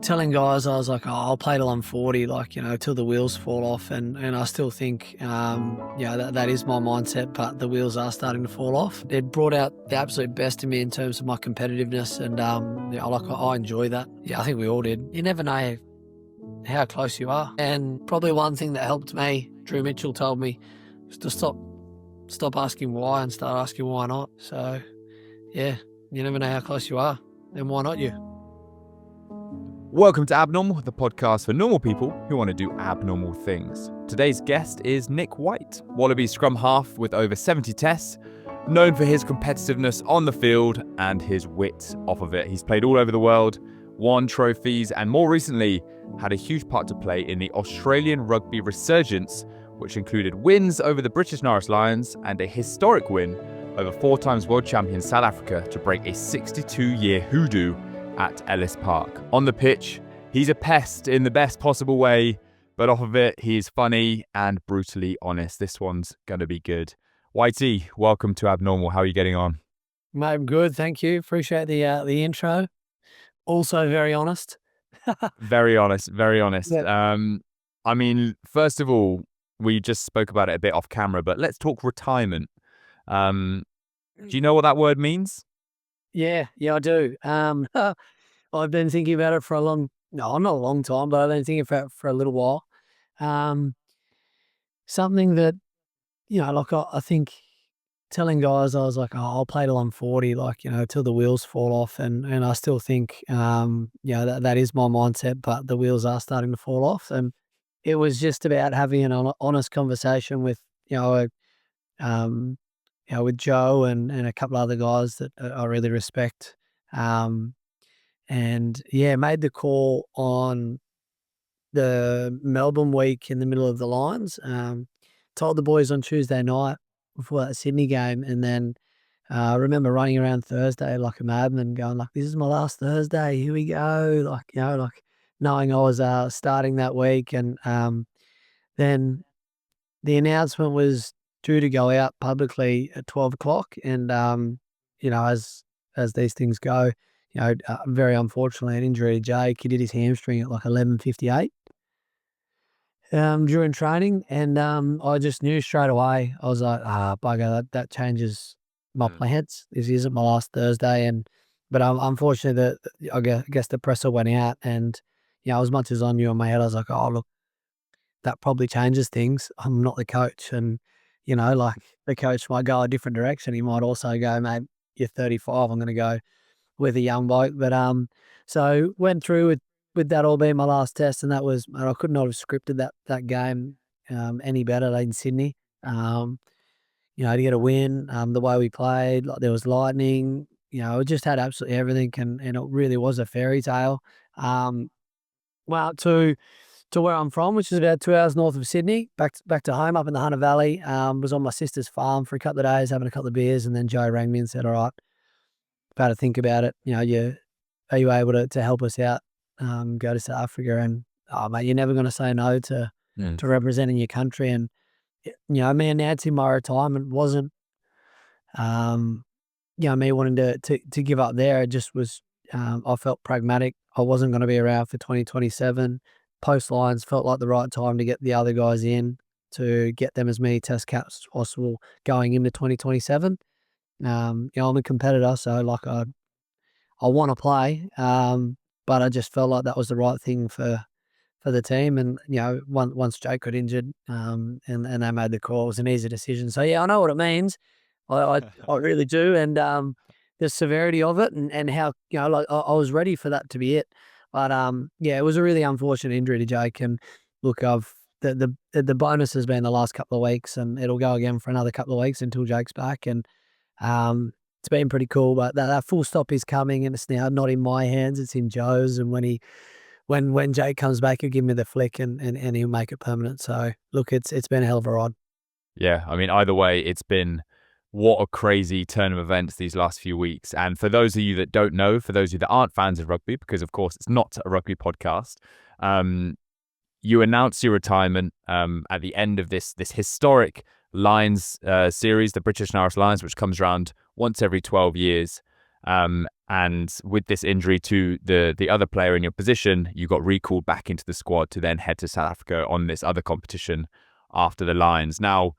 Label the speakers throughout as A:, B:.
A: telling guys, I was like, oh, I'll play till I'm 40, till the wheels fall off. And I still think, that is my mindset, but the wheels are starting to fall off. It brought out the absolute best in me in terms of my competitiveness. And, I enjoy that. Yeah, I think we all did. You never know how close you are. And probably one thing that helped me, Drew Mitchell told me, was to stop asking why and start asking why not. So, yeah, you never know how close you are. Then why not you?
B: Welcome to Abnormal, the podcast for normal people who want to do abnormal things. Today's guest is Nic White, Wallaby scrum-half with over 70 tests, known for his competitiveness on the field and his wit off of it. He's played all over the world, won trophies, and more recently had a huge part to play in the Australian rugby resurgence, which included wins over the British and Irish Lions and a historic win over 4 times world champion South Africa to break a 62-year hoodoo at Ellis Park. On the pitch, he's a pest in the best possible way, but off of it, he is funny and brutally honest. This one's going to be good. Whitey, welcome to Abnormal. How are you getting on?
A: Mate, I'm good, thank you. Appreciate the intro. Also very honest.
B: Very honest, very honest.
A: Yeah.
B: First of all, we just spoke about it a bit off camera, but let's talk retirement. Do you know what that word means?
A: Yeah, I do. I've been thinking about it for not a long time, but I've been thinking for a little while. Something that, I think telling guys, I was like, oh, I'll play till I'm 40, till the wheels fall off. And I still think, that is my mindset, but the wheels are starting to fall off. And it was just about having an honest conversation with, with Joe and a couple other guys that I really respect. Made the call on the Melbourne week in the middle of the Lions. Told the boys on Tuesday night before that Sydney game, and then I remember running around Thursday like a madman, going like, "This is my last Thursday. Here we go!" Knowing I was starting that week, and then the announcement was due to go out publicly at 12 o'clock, and as these things go, very unfortunately, an injury to Jake. He did his hamstring at like 11:58 during training, and I just knew straight away. I was like, bugger, that changes my plans. This isn't my last Thursday, but I'm unfortunately I guess the presser went out, and as much as I knew in my head, I was like, oh look, that probably changes things. I'm not the coach, and the coach might go a different direction. He might also go, mate, you're 35. I'm going to go with a young bloke. But so went through with that all being my last test, and I could not have scripted that game any better in Sydney. To get a win, the way we played, like there was lightning. It just had absolutely everything, and it really was a fairy tale. To where I'm from, which is about 2 hours north of Sydney, back to home up in the Hunter Valley. Was on my sister's farm for a couple of days, having a couple of beers, and then Joe rang me and said, all right, I've had to think about it. Are you able to help us out, go to South Africa? And, oh, mate, you're never going to say no to representing your country. And, me announcing my retirement wasn't, me wanting to give up there. It just was, I felt pragmatic. I wasn't going to be around for 2027. Post Lions felt like the right time to get the other guys in, to get them as many test caps as possible going into 2027. I'm a competitor, so I want to play, but I just felt like that was the right thing for the team. And once Jake got injured, and they made the call, it was an easy decision. So yeah, I know what it means. I really do, and the severity of it, and how I was ready for that to be it. But it was a really unfortunate injury to Jake, and look, the bonus has been the last couple of weeks, and it'll go again for another couple of weeks until Jake's back, and it's been pretty cool. But that full stop is coming, and it's now not in my hands; it's in Joe's. And when Jake comes back, he'll give me the flick, and he'll make it permanent. So look, it's been a hell of a ride.
B: Yeah, either way, it's been what a crazy turn of events these last few weeks. And for those of you that don't know, for those of you that aren't fans of rugby, because of course it's not a rugby podcast, you announced your retirement at the end of this historic Lions series, the British and Irish Lions, which comes around once every 12 years. And with this injury to the other player in your position, you got recalled back into the squad to then head to South Africa on this other competition after the Lions. Now,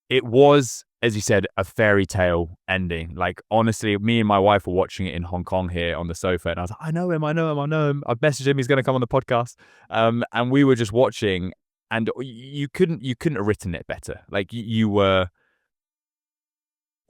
B: it was, as you said, a fairy tale ending. Like, honestly, me and my wife were watching it in Hong Kong here on the sofa, and I was like, I know him. I've messaged him. He's going to come on the podcast. And we were just watching, and you couldn't have written it better. Like, you were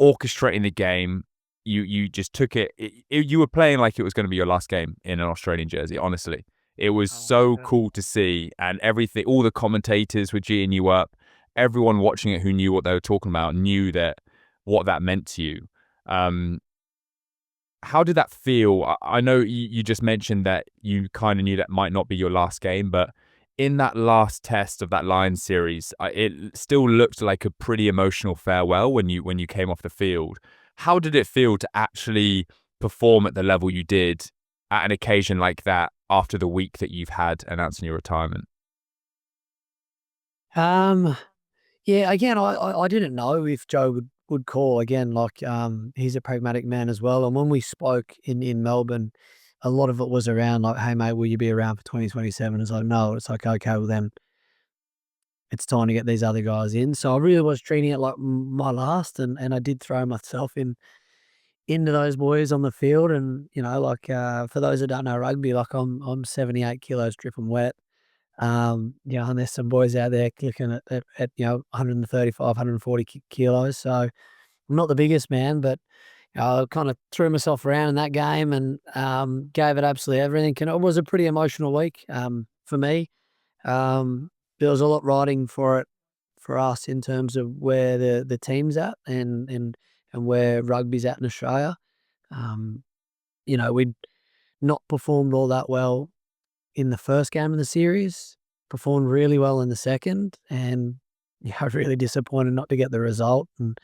B: orchestrating the game. You just took it. You were playing like it was going to be your last game in an Australian jersey. Honestly, it was so cool to see, and everything. All the commentators were geeing you up. Everyone watching it who knew what they were talking about knew that what that meant to you. How did that feel? I know you just mentioned that you kind of knew that might not be your last game, but in that last test of that Lions series, it still looked like a pretty emotional farewell when you came off the field. How did it feel to actually perform at the level you did at an occasion like that after the week that you've had announcing your retirement?
A: Um, yeah, again, I didn't know if Joe would call again. Like, he's a pragmatic man as well. And when we spoke in Melbourne, a lot of it was around like, "Hey mate, will you be around for 2027?" It's like, no. It's like, okay, well then it's time to get these other guys in. So I really was treating it like my last, and I did throw myself into those boys on the field. And like, for those that don't know rugby, like I'm 78 kilos dripping wet. And there's some boys out there kicking at 135, 140 kilos. So I'm not the biggest man, but I kind of threw myself around in that game and gave it absolutely everything. And it was a pretty emotional week for me. There was a lot riding for it for us in terms of where the team's at and where rugby's at in Australia. Um, we'd not performed all that well in the first game of the series, performed really well in the second, and I was really disappointed not to get the result. And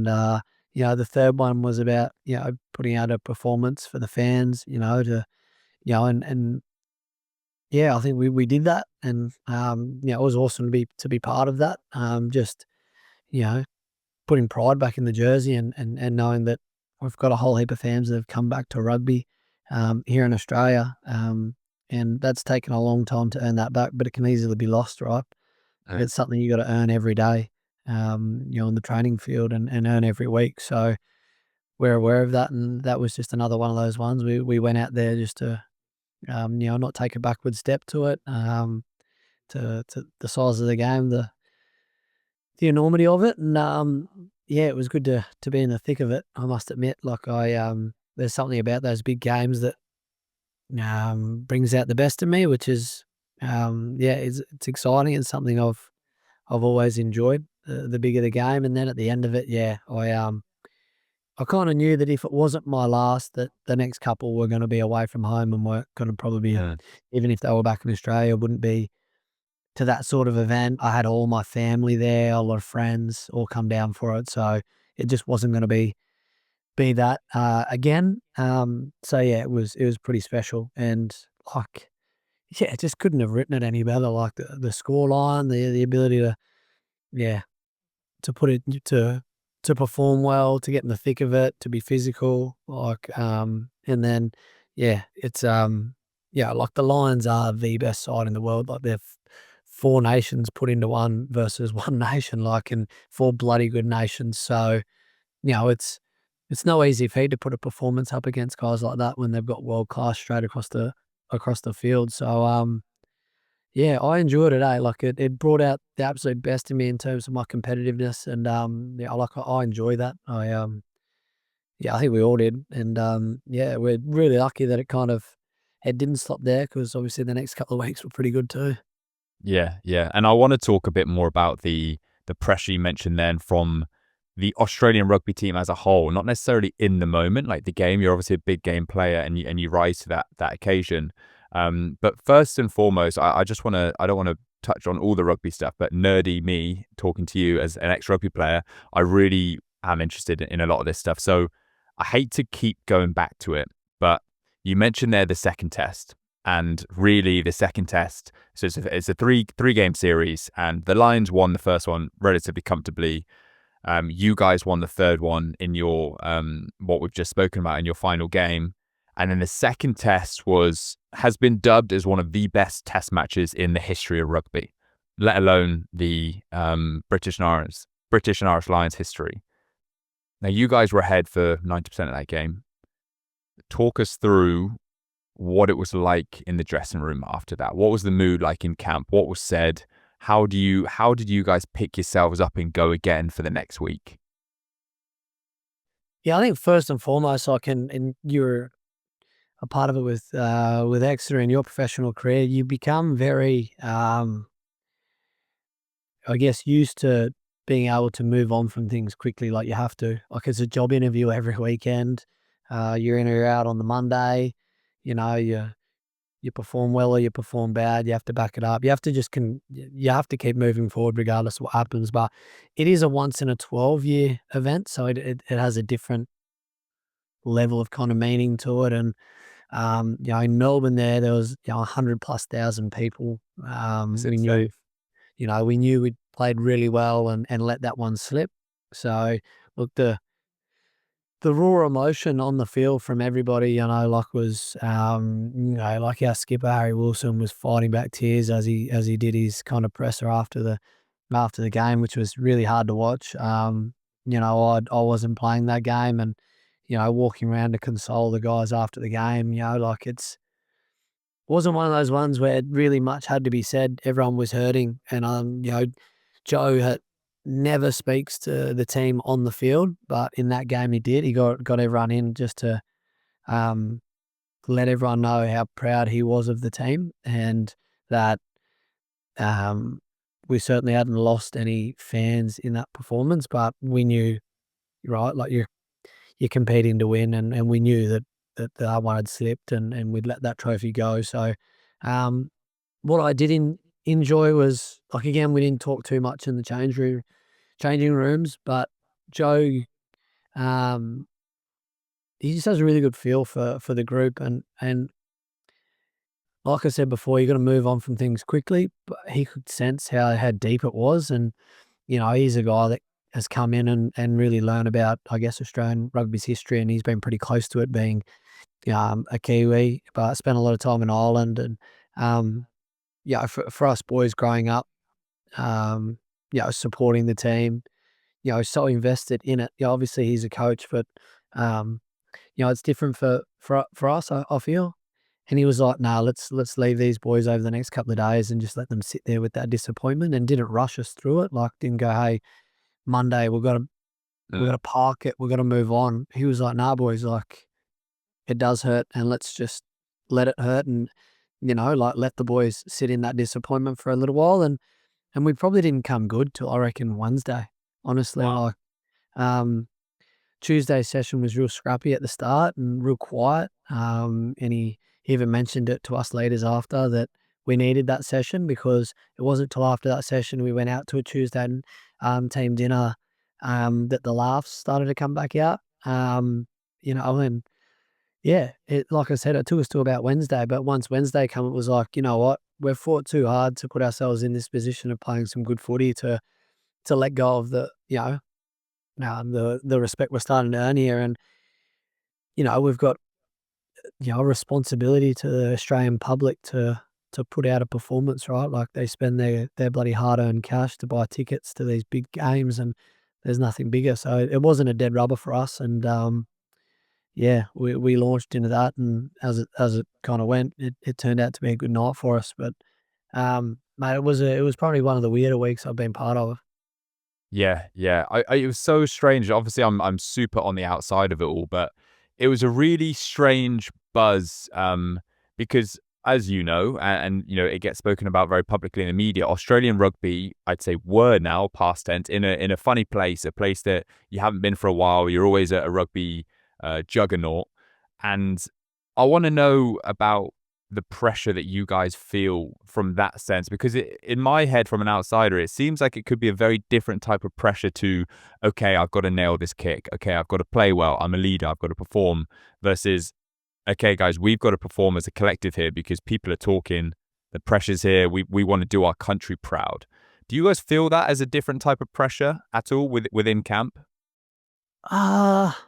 A: the third one was about putting out a performance for the fans, to and yeah, I think we did that, and it was awesome to be part of that. Just you know putting pride back in the jersey, and knowing that we've got a whole heap of fans that have come back to rugby here in Australia. And that's taken a long time to earn that back, but it can easily be lost, right? It's something you got to earn every day, in the training field, and earn every week. So we're aware of that, and that was just another one of those ones. We went out there just to, not take a backward step to it, to the size of the game, the enormity of it. And yeah, it was good to be in the thick of it. I must admit, like there's something about those big games that brings out the best in me, which is yeah, it's exciting. It's something I've always enjoyed. The bigger the game, and then at the end of it, yeah, I kind of knew that if it wasn't my last, that the next couple were going to be away from home and weren't going to probably be, even if they were back in Australia, wouldn't be to that sort of event. I had all my family there, a lot of friends all come down for it, so it just wasn't going to be that again. So yeah, it was pretty special, and like yeah, I just couldn't have written it any better. Like the score line, the ability to yeah to put it to perform well, to get in the thick of it, to be physical, like and then yeah, it's yeah, like the Lions are the best side in the world. Like they're four nations put into one versus one nation, like, and four bloody good nations. So it's no easy feat to put a performance up against guys like that when they've got world class straight across the field. So yeah, I enjoyed it, eh? Like it brought out the absolute best in me in terms of my competitiveness, and yeah, I enjoy that. Yeah, I think we all did, and yeah, we're really lucky that it didn't stop there, because obviously the next couple of weeks were pretty good too.
B: Yeah, yeah. And I want to talk a bit more about the pressure you mentioned then from the Australian rugby team as a whole, not necessarily in the moment, like the game. You're obviously a big game player, and you rise to that occasion. But first and foremost, I just want to, I don't want to touch on all the rugby stuff, but nerdy me talking to you as an ex-rugby player, I really am interested in a lot of this stuff. So I hate to keep going back to it, but you mentioned there the second test, and really the second test. So it's a three game series, and the Lions won the first one relatively comfortably. You guys won the third one in your what we've just spoken about in your final game. And then the second test has been dubbed as one of the best test matches in the history of rugby, let alone the British and Irish Lions history. Now, you guys were ahead for 90% of that game. Talk us through what it was like in the dressing room after that. What was the mood like in camp? What was said? How did you guys pick yourselves up and go again for the next week?
A: Yeah, I think first and foremost, and you're a part of it with Exeter in your professional career, you become very, I guess, used to being able to move on from things quickly, like you have to. Like it's a job interview every weekend. You're in or you're out on the Monday. You know, you perform well or you perform bad. You have to back it up. You have to you have to keep moving forward regardless of what happens. But it is a once in a 12-year event, so it has a different level of kind of meaning to it. And in Melbourne there was 100,000+ people.
B: It's
A: We knew
B: insane.
A: we knew we'd played really well and let that one slip. So look, the raw emotion on the field from everybody, like was, like our skipper Harry Wilson was fighting back tears as he did his kind of presser after the game, which was really hard to watch. I wasn't playing that game, and walking around to console the guys after the game. Like wasn't one of those ones where really much had to be said. Everyone was hurting, and Joe never speaks to the team on the field, but in that game he did. He got everyone in just to um, let everyone know how proud he was of the team, and that um, we certainly hadn't lost any fans in that performance, but we knew, right, like you're competing to win, and we knew that the other one had slipped, and we'd let that trophy go. So, um, what I did enjoy was, like, again, we didn't talk too much in the changing rooms, but Joe, um, he just has a really good feel for the group, and like I said before, you got to move on from things quickly. But he could sense how deep it was, and he's a guy that has come in and really learned about, I guess, Australian rugby's history, and he's been pretty close to it, being a Kiwi, but spent a lot of time in Ireland, and for us boys growing up, um, supporting the team, so invested in it. Obviously he's a coach, but um, it's different for us. I feel, and he was like, "Nah, let's leave these boys over the next couple of days and just let them sit there with that disappointment," and didn't rush us through it. Like, didn't go, "Hey, Monday we got to park it. We got to move on." He was like, "Nah, boys, like it does hurt, and let's just let it hurt, and like let the boys sit in that disappointment for a little while." And we probably didn't come good till, I reckon, Wednesday. Honestly,
B: Wow.
A: like um, Tuesday's session was real scrappy at the start and real quiet. And he even mentioned it to us leaders after, that we needed that session, because it wasn't till after that session we went out to a Tuesday team dinner, that the laughs started to come back out. And yeah, like I said, it took us to about Wednesday, but once Wednesday came, it was like, you know what, we've fought too hard to put ourselves in this position of playing some good footy to let go of the respect we're starting to earn here. And we've got a responsibility to the Australian public to put out a performance, right? Like, they spend their bloody hard earned cash to buy tickets to these big games, and there's nothing bigger. So it wasn't a dead rubber for us, and yeah, we launched into that, and as it kind of went, it turned out to be a good night for us. But mate, it was probably one of the weirder weeks I've been part of.
B: Yeah, yeah. It was so strange. Obviously, I'm super on the outside of it all, but it was a really strange buzz. Because as you know, and you know, it gets spoken about very publicly in the media. Australian rugby, I'd say, were now past tense in a funny place, a place that you haven't been for a while. You're always at a rugby juggernaut, and I want to know about the pressure that you guys feel from that sense, because in my head, from an outsider, it seems like it could be a very different type of pressure to, okay, I've got to nail this kick, okay, I've got to play well, I'm a leader, I've got to perform, versus, okay, guys, we've got to perform as a collective here because people are talking, the pressure's here, we want to do our country proud. Do you guys feel that as a different type of pressure at all within camp?
A: Ah,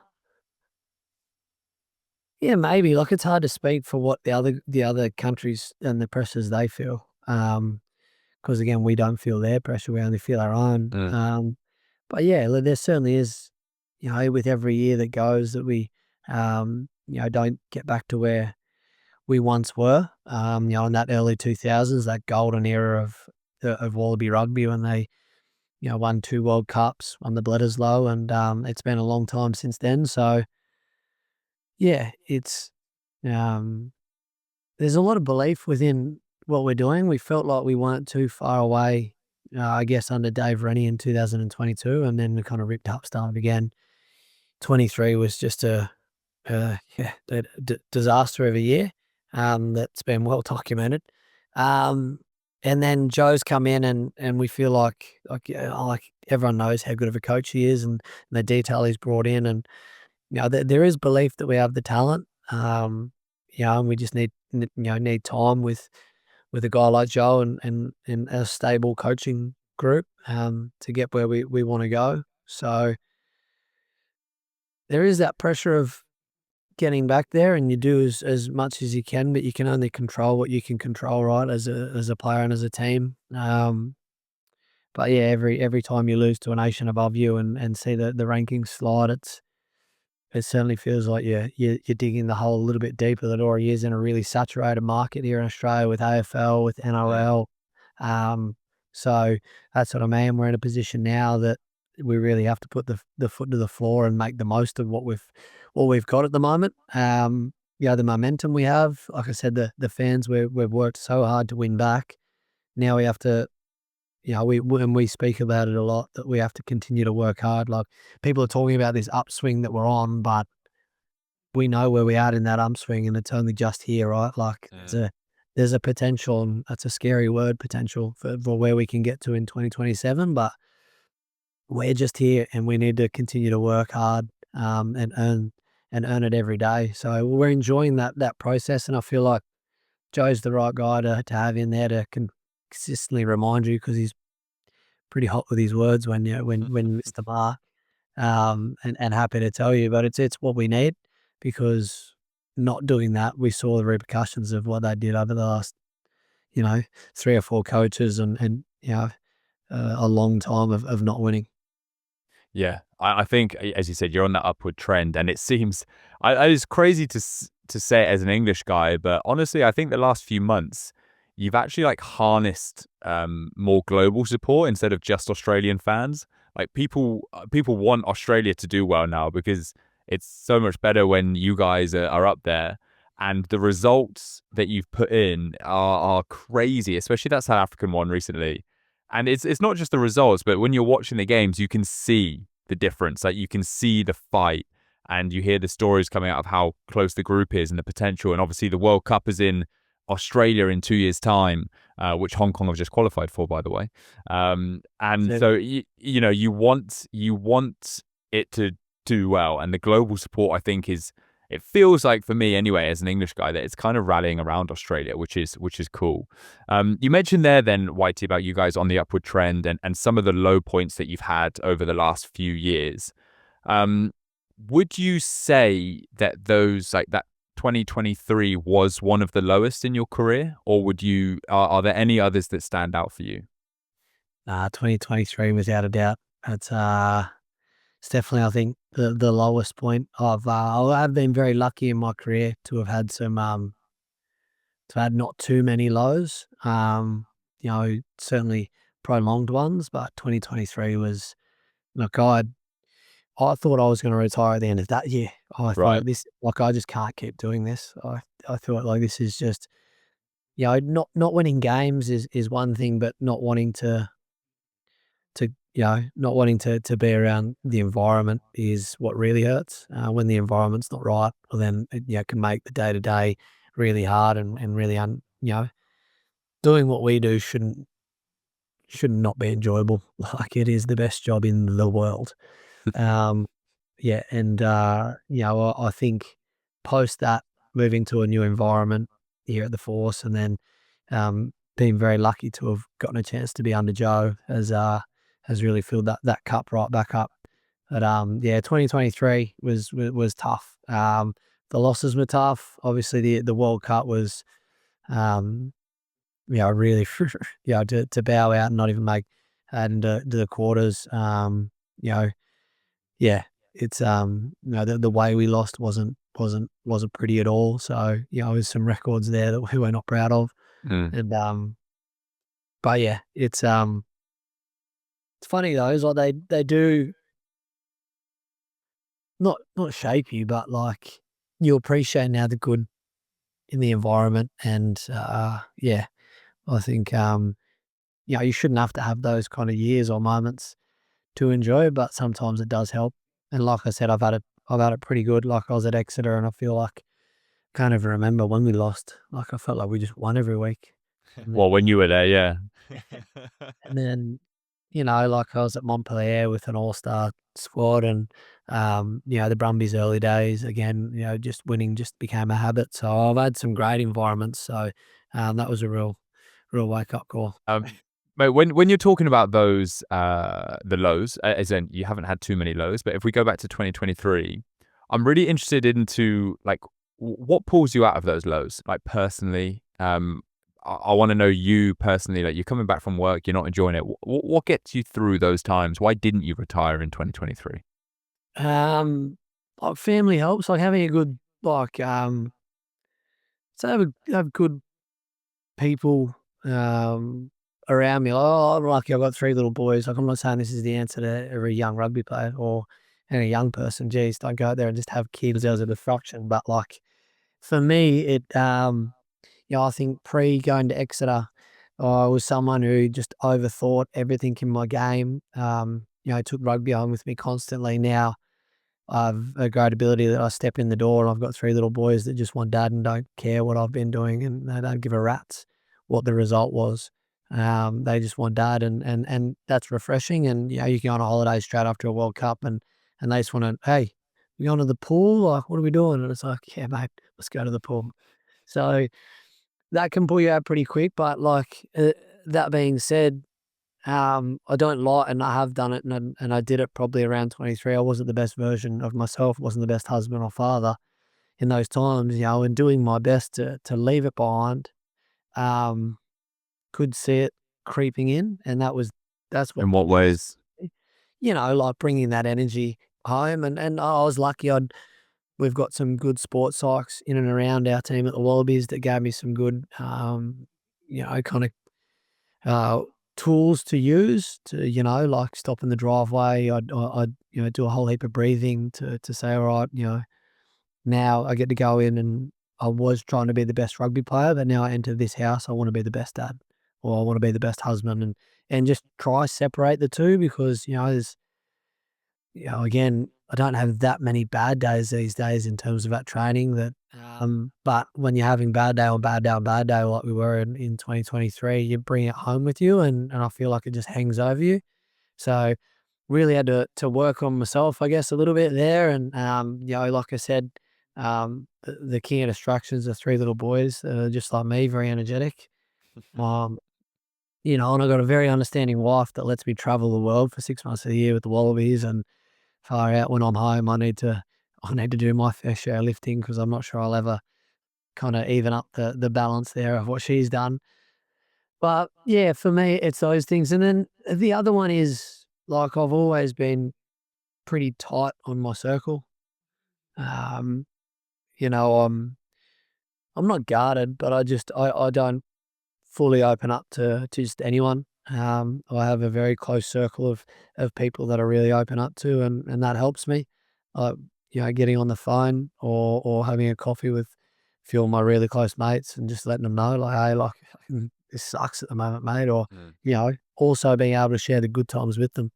A: yeah, maybe. Like it's hard to speak for what the other countries and the pressures they feel. Because again, we don't feel their pressure; we only feel our own.
B: Mm.
A: But yeah, there certainly is. With every year that goes, that we, don't get back to where we once were. In that early 2000s, that golden era of Wallaby rugby when they, won 2 World Cups, won the Bledisloe, and it's been a long time since then. So yeah, it's um, there's a lot of belief within what we're doing. We felt like we weren't too far away, I guess, under Dave Rennie in 2022, and then we kind of ripped up, started again. 23 was just a disaster of a year, that's been well documented. Um, and then Joe's come in, and we feel like everyone knows how good of a coach he is, and the detail he's brought in, and there is belief that we have the talent. And we just need time with a guy like Joe, and a stable coaching group, to get where we want to go. So there is that pressure of getting back there, and you do as much as you can, but you can only control what you can control, right? As a player and as a team. But yeah, every time you lose to a nation above you, and see the rankings slide, it certainly feels like you're digging the hole a little bit deeper than it already is in a really saturated market here in Australia with AFL, with NRL. Um, so that's what I mean. We're in a position now that we really have to put the foot to the floor and make the most of what we've got at the moment. The momentum we have, like I said, the fans we've worked so hard to win back. Now we have to, when we speak about it a lot, that we have to continue to work hard. Like people are talking about this upswing that we're on, but we know where we are in that upswing, and it's only just here, right? Like
B: Mm.
A: there's a potential, and that's a scary word, potential for where we can get to in 2027. But we're just here, and we need to continue to work hard, and earn it every day. So we're enjoying that process, and I feel like Joe's the right guy to have in there to consistently remind you, because he's pretty hot with his words when you miss the mark. And happy to tell you, but it's what we need, because not doing that, we saw the repercussions of what they did over the last, you know, 3 or 4 coaches, and a long time of not winning.
B: Yeah, I think, as you said, you're on that upward trend, and it seems it's crazy to say it as an English guy, but honestly, I think the last few months you've actually like harnessed more global support instead of just Australian fans. Like people want Australia to do well now because it's so much better when you guys are up there, and the results that you've put in are crazy, especially that South African one recently. And it's not just the results, but when you're watching the games, you can see the difference. Like you can see the fight, and you hear the stories coming out of how close the group is and the potential. And obviously, the World Cup is in Australia in 2 years' time, which Hong Kong have just qualified for, by the way. And
A: So
B: so you want it to do well, and the global support, I think, is, it feels like, for me anyway, as an English guy, that it's kind of rallying around Australia, which is cool. You mentioned there then, Whitey, about you guys on the upward trend, and some of the low points that you've had over the last few years. Um, would you say that those, like that 2023 was one of the lowest in your career, or are there any others that stand out for you?
A: 2023, without a doubt. It's definitely, I think, the lowest point. I've been very lucky in my career to have had to have not too many lows. Certainly prolonged ones, but 2023 was, look, I thought I was going to retire at the end of that year. I
B: Right.
A: thought I just can't keep doing this. I thought, like, this is just, not winning games is one thing, but not wanting to be around the environment is what really hurts. When the environment's not right, well, then it, can make the day to day really hard, and really doing what we do should not be enjoyable. Like, it is the best job in the world. Um, yeah, and I think post that, moving to a new environment here at the Force, and then been very lucky to have gotten a chance to be under Joe, has really filled that cup right back up. But yeah, 2023 was tough. The losses were tough. Obviously, the World Cup was, really, to bow out and not even make and the quarters. Yeah, it's the way we lost wasn't pretty at all. So there's some records there that we were not proud of,
B: Mm.
A: and but yeah, it's funny though. It's like they do not shape you, but like you appreciate now the good in the environment, and yeah, I think you shouldn't have to have those kind of years or moments to enjoy, but sometimes it does help. And like I said, I've had it pretty good. Like I was at Exeter, and I feel like can't even remember when we lost. Like I felt like we just won every week, and then
B: Well, when you were there, yeah.
A: and then like I was at Montpellier with an all-star squad, and the Brumbies early days again. Just winning just became a habit. So I've had some great environments. So that was a real wake up call.
B: Um, Mate, when you're talking about those the lows, as in you haven't had too many lows, but if we go back to 2023, I'm really interested into like what pulls you out of those lows, like personally. I want to know you personally. Like you're coming back from work, you're not enjoying it. What gets you through those times? Why didn't you retire in 2023?
A: Like family helps. Like having a good so have good people around me. I'm lucky. I've got three little boys. Like I'm not saying this is the answer to every young rugby player or any young person. Geez, don't go out there and just have kids as a distraction. But like for me, I think pre going to Exeter, I was someone who just overthought everything in my game. I took rugby on with me constantly. Now I've a great ability that I step in the door and I've got three little boys that just want dad and don't care what I've been doing, and they don't give a rat's what the result was. They just want dad, and that's refreshing. And you can go on a holiday straight after a World Cup, and they just want to, hey, we going to the pool? Like, what are we doing? And it's like, yeah, mate, let's go to the pool. So that can pull you out pretty quick. But like that being said, I don't lie, and I have done it, and I did it probably around 23. I wasn't the best version of myself, wasn't the best husband or father in those times, and doing my best to leave it behind. Um, could see it creeping in, and that's what
B: In what
A: pushes
B: ways?
A: me, like bringing that energy home. And I was lucky. We've got some good sports psychs in and around our team at the Wallabies that gave me some good, kind of uh, tools to use to, like stop in the driveway. I'd do a whole heap of breathing to say, all right, now I get to go in, and I was trying to be the best rugby player, but now I enter this house, I want to be the best dad, or I want to be the best husband, and just try separate the two, because, there's, again, I don't have that many bad days these days in terms of that training that, but when you're having bad day on bad day on bad day, like we were in 2023, you bring it home with you, and I feel like it just hangs over you. So really had to work on myself, I guess, a little bit there. And, like I said, the key in instructions are three little boys, just like me, very energetic. Um, and I got a very understanding wife that lets me travel the world for 6 months of the year with the Wallabies, and far out when I'm home, I need to do my fair share of lifting, because I'm not sure I'll ever kind of even up the balance there of what she's done. But yeah, for me, it's those things. And then the other one is like I've always been pretty tight on my circle. Um, you know, I'm not guarded, but I don't fully open up to just anyone. I have a very close circle of people that I really open up to, and that helps me. Uh, getting on the phone or having a coffee with a few of my really close mates and just letting them know, like, hey, like this sucks at the moment, mate, or
B: Mm.
A: also being able to share the good times with them.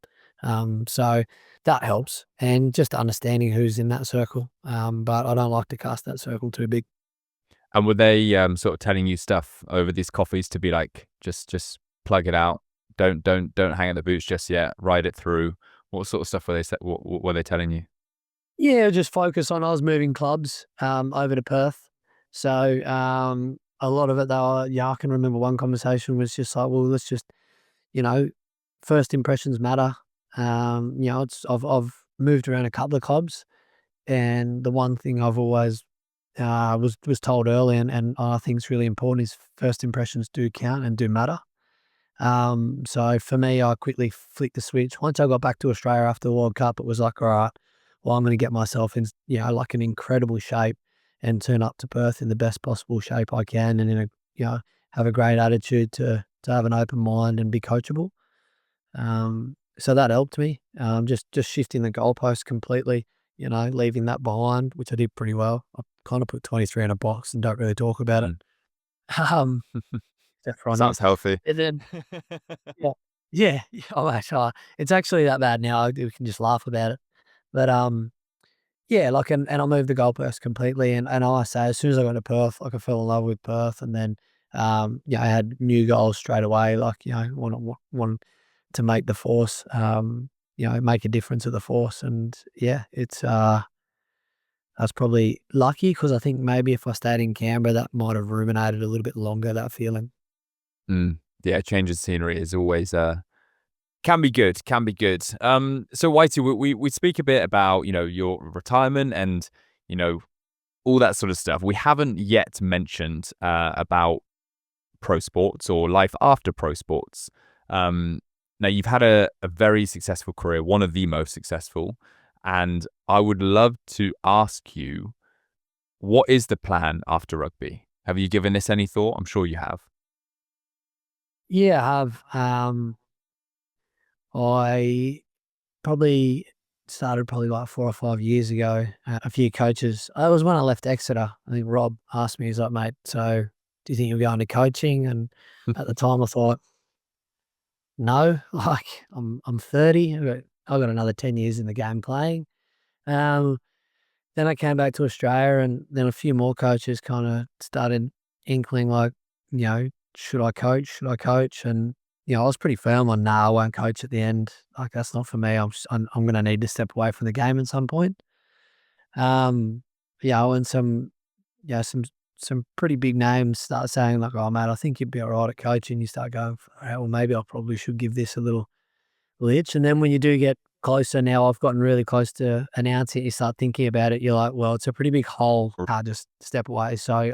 A: So that helps, and just understanding who's in that circle. But I don't like to cast that circle too big.
B: And were they sort of telling you stuff over these coffees to be like, just plug it out, don't hang at the boots just yet, ride it through? What sort of stuff were what were they telling you?
A: Yeah, just focus on, I was moving clubs over to Perth. So a lot of it though, yeah, I can remember one conversation was just like, well, let's just, you know, first impressions matter. I've moved around a couple of clubs, and the one thing I've always was told early, and I think it's really important, is first impressions do count and do matter. So for me, I quickly flicked the switch. Once I got back to Australia after the World Cup, it was like, all right, well, I'm going to get myself in, like an incredible shape and turn up to Perth in the best possible shape I can, and have a great attitude to have an open mind and be coachable. So that helped me. Just shifting the goalpost completely, leaving that behind, which I did pretty well. I kind of put 23 in a box and don't really talk about it.
B: Mm.
A: Um, except for I know.
B: Sounds healthy.
A: And then yeah. Yeah. Oh, actually, it's actually that bad now. We can just laugh about it. But, yeah, like, and I moved the goalpost completely, and I say as soon as I got to Perth, like, I fell in love with Perth, and then, I had new goals straight away, like, want to make the Force, make a difference at the Force, and yeah, I was probably lucky because I think maybe if I stayed in Canberra, that might have ruminated a little bit longer, that feeling.
B: Mm. Yeah, change of scenery is always can be good, can be good. So Whitey, we speak a bit about, your retirement and, you know, all that sort of stuff. We haven't yet mentioned about pro sports or life after pro sports. Now you've had a very successful career, one of the most successful, and I would love to ask you, what is the plan after rugby? Have you given this any thought? I'm sure you have.
A: Yeah, I probably started probably like 4 or 5 years ago. A few coaches, it was when I left Exeter. I think Rob asked me, he's like, "Mate, so do you think you'll go into coaching?" And at the time I thought, "No, like I'm 30. I've got another 10 years in the game playing." Um, then I came back to Australia, and then a few more coaches kinda started inkling like, you know, "Should I coach? Should I coach?" And, I was pretty firm on, "Nah, I won't coach at the end. Like, that's not for me. I'm gonna need to step away from the game at some point." Um, and some pretty big names start saying like, "Oh, mate, I think you'd be alright at coaching." You start going, "Alright, well, maybe I probably should give this a little itch." And then when you do get closer, now I've gotten really close to announcing it, you start thinking about it, you're like, well, it's a pretty big hole, can't just step away. So,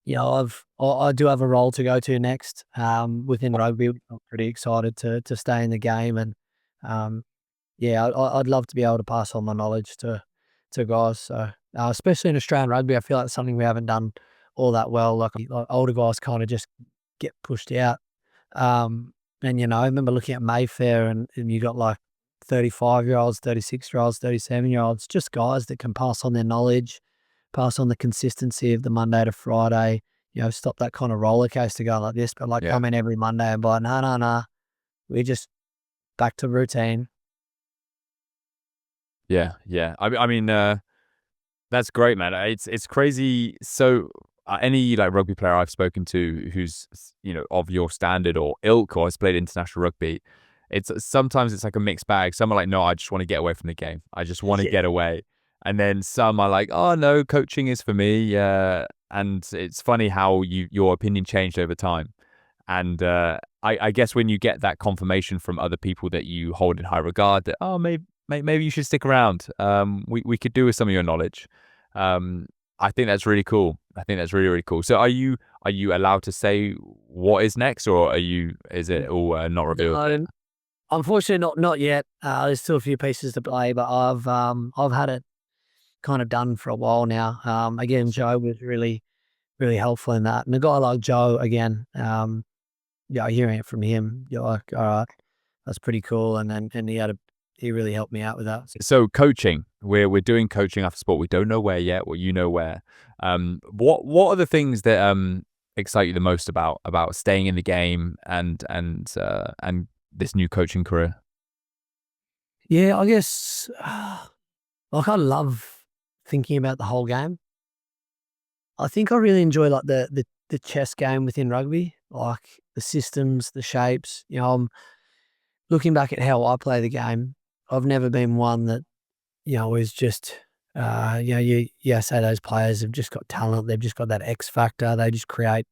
A: I do have a role to go to next, within rugby. I'm pretty excited to stay in the game, and, yeah, I'd love to be able to pass on my knowledge to guys. So, especially in Australian rugby, I feel like it's something we haven't done all that well. Like older guys kind of just get pushed out. And, I remember looking at Mayfair, and you got like 35-year-olds, 36-year-olds, 37-year-olds, just guys that can pass on their knowledge, pass on the consistency of the Monday to Friday, stop that kind of roller coaster going like this, but like
B: Yeah.
A: come in every Monday and be like, no, no, no, we just back to routine.
B: Yeah, yeah. That's great, man. It's crazy. So any like rugby player I've spoken to who's of your standard or ilk or has played international rugby, it's sometimes it's like a mixed bag. Some are like, no, I just want to get away from the game. I just want to
A: Yeah.
B: get away. And then some are like, oh no, coaching is for me. And it's funny how your opinion changed over time. And I guess when you get that confirmation from other people that you hold in high regard, that maybe you should stick around. We could do with some of your knowledge. I think that's really cool. I think that's really cool. So are you allowed to say what is next, or is it all not revealed?
A: No, unfortunately, not yet. There's still a few pieces to play, but I've had it kind of done for a while now. Again, Joe was really, really helpful in that, and a guy like Joe, again, hearing it from him, you're like, all right, that's pretty cool. And he really helped me out with that.
B: So coaching, we're doing coaching after sport. We don't know where yet, or where. What are the things that excite you the most about staying in the game and this new coaching career?
A: Yeah, I guess, like, I love thinking about the whole game. I think I really enjoy like the chess game within rugby, like the systems, the shapes. I'm looking back at how I play the game. I've never been one that, is just you say those players have just got talent. They've just got that X factor. They just create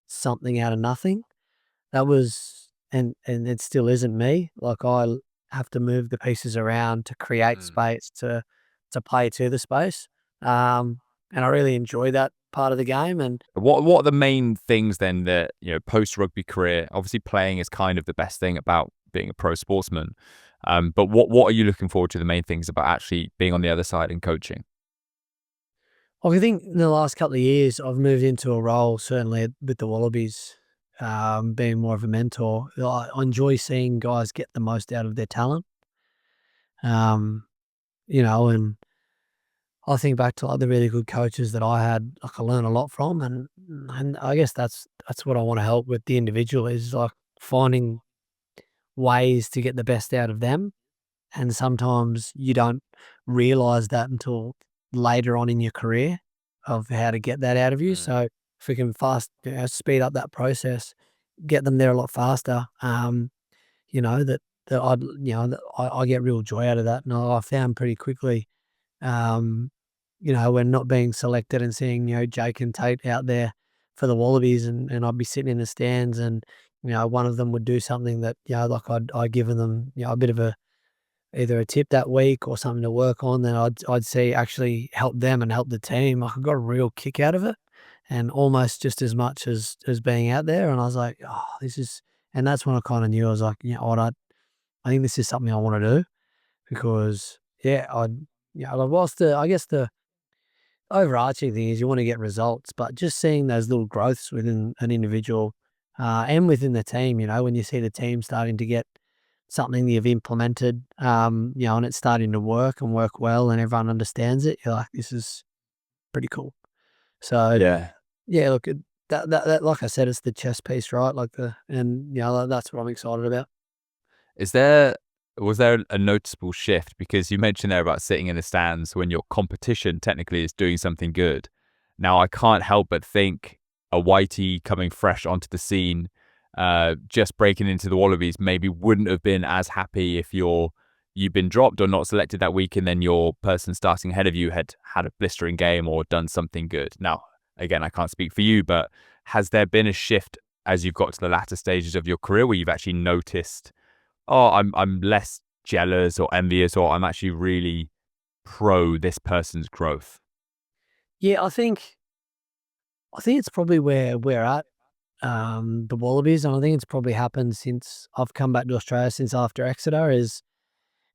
A: something out of nothing. That was, and it still isn't me. Like have to move the pieces around to create
B: Mm.
A: space to play to the space. And I really enjoy that part of the game. And
B: What are the main things then that, post rugby career? Obviously, playing is kind of the best thing about being a pro sportsman. But what are you looking forward to? The main things about actually being on the other side and coaching.
A: I think in the last couple of years, I've moved into a role, certainly with the Wallabies, being more of a mentor. I enjoy seeing guys get the most out of their talent. Um, and I think back to like the really good coaches that I had, like I learned a lot from, and I guess that's what I want to help with the individual is like finding ways to get the best out of them. And sometimes you don't realize that until later on in your career of how to get that out of you.
B: Mm.
A: So if we can speed up that process, get them there a lot faster, that I get real joy out of that. And I found pretty quickly, um, when not being selected and seeing, Jake and Tate out there for the Wallabies and I'd be sitting in the stands and, one of them would do something that, like I'd given them, a bit of either a tip that week or something to work on, then I'd see actually help them and help the team. Like, I got a real kick out of it, and almost just as much as being out there. And I was like, oh, this is, and that's when I kind of knew I was like, what, I think this is something I want to do because yeah, like whilst I guess the overarching thing is you want to get results, but just seeing those little growths within an individual and within the team, when you see the team starting to get something that you've implemented, and it's starting to work and work well and everyone understands it, you're like, this is pretty cool. So,
B: Yeah.
A: yeah, look, that like I said, it's the chess piece, right? And that's what I'm excited about.
B: Is there was there a noticeable shift? Because you mentioned there about sitting in the stands when your competition technically is doing something good. Now I can't help but think a Whitey coming fresh onto the scene, just breaking into the Wallabies, maybe wouldn't have been as happy if you've been dropped or not selected that week, and then your person starting ahead of you had had a blistering game or done something good. Now, again, I can't speak for you, but has there been a shift as you've got to the latter stages of your career where you've actually noticed, oh, I'm less jealous or envious, or I'm actually really pro this person's growth?
A: Yeah, I think it's probably where we're at, the Wallabies, and I think it's probably happened since I've come back to Australia since after Exeter is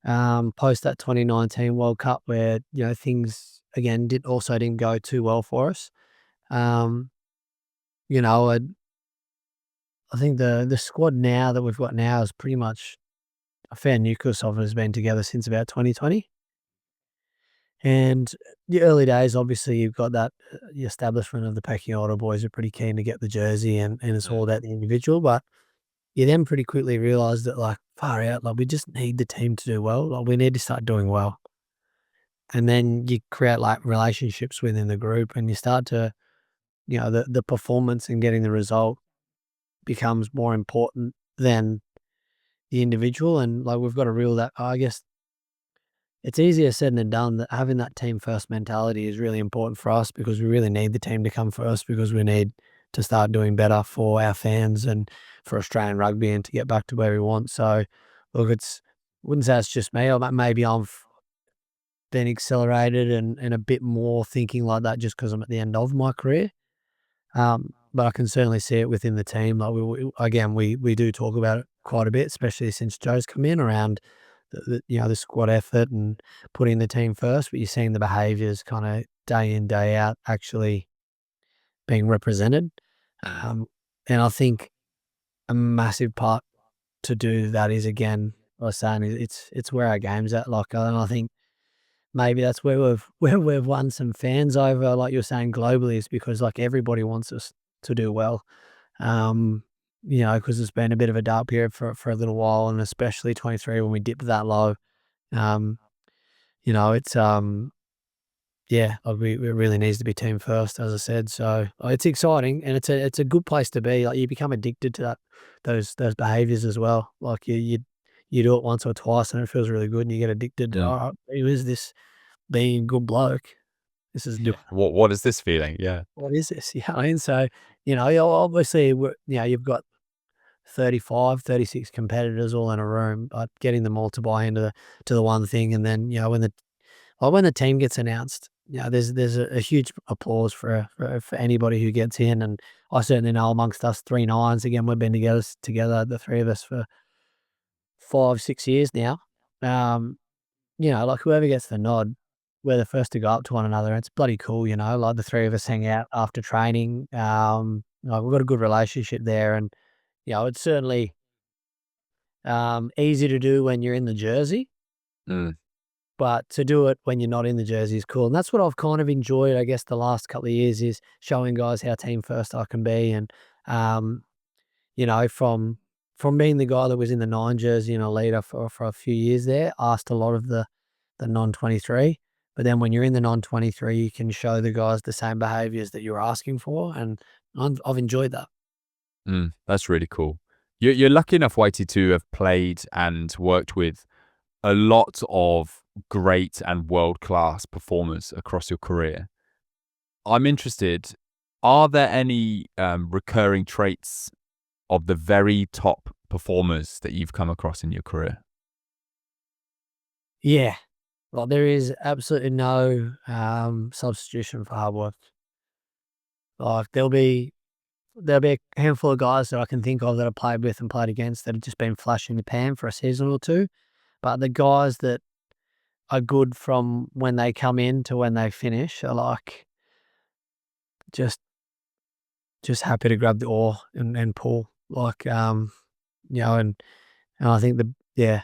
A: post that 2019 World Cup where, things again didn't go too well for us. Um, you know, I, I think the squad now that we've got now is pretty much a fair nucleus of it has been together since about 2020. And the early days, obviously, you've got that the establishment of the pecking order boys are pretty keen to get the jersey and it's all
B: Mm.
A: about the individual. But you then pretty quickly realise that, like, far out, like, we just need the team to do well. Like, we need to start doing well. And then you create like relationships within the group and you start to, the performance and getting the result becomes more important than the individual. And like, we've got to reel that, I guess it's easier said than done that having that team first mentality is really important for us because we really need the team to come first because we need to start doing better for our fans and for Australian rugby and to get back to where we want. So, look, wouldn't say it's just me. Or maybe I've been accelerated and a bit more thinking like that just because I'm at the end of my career. But I can certainly see it within the team. Like we do talk about it quite a bit, especially since Joe's come in around the squad effort and putting the team first. But you're seeing the behaviours kind of day in day out actually being represented,
B: Mm.
A: um, and I think a massive part to do that is again, I was saying it's where our game's at. Like, and I think maybe that's where we've won some fans over, like you're saying, globally, is because like everybody wants us to do well. Um, because it's been a bit of a dark period for a little while, and especially 23 when we dipped that low. Um, it's yeah, like it really needs to be team first, as I said. So it's exciting and it's a good place to be. Like you become addicted to those behaviors as well. Like you do it once or twice and it feels really good, and you get addicted.
B: Mm.
A: Oh, who is this? being a good bloke. This is
B: What is this feeling? Yeah.
A: what is this? Yeah, I mean, so, obviously, you've got 35, 36 competitors all in a room, but getting them all to buy into the one thing, and then, when the team gets announced, there's a huge applause for anybody who gets in, and I certainly know amongst us 3 nines, again, we've been together, the 3 of us, for 5, 6 years now. Um, like, whoever gets the nod, we're the first to go up to one another. It's bloody cool, like, the 3 of us hang out after training. Like, we've got a good relationship there, and, it's certainly, easy to do when you're in the jersey,
B: Mm,
A: but to do it when you're not in the jersey is cool, and that's what I've kind of enjoyed, I guess, the last couple of years, is showing guys how team first I can be, and, um, from being the guy that was in the 9 jersey and a leader for a few years there, asked a lot of the non-23, but then when you're in the non-23, you can show the guys the same behaviours that you're asking for, and I've enjoyed that.
B: that's really cool. You're lucky enough, Whitey, to have played and worked with a lot of great and world class performers across your career. I'm interested, are there any recurring traits of the very top performers that you've come across in your career?
A: Yeah, like, there is absolutely no, substitution for hard work. Like, there'll be a handful of guys that I can think of that I played with and played against that have just been flash in the pan for a season or 2, but the guys that are good from when they come in to when they finish are, like, just happy to grab the oar and pull, like, and I think yeah,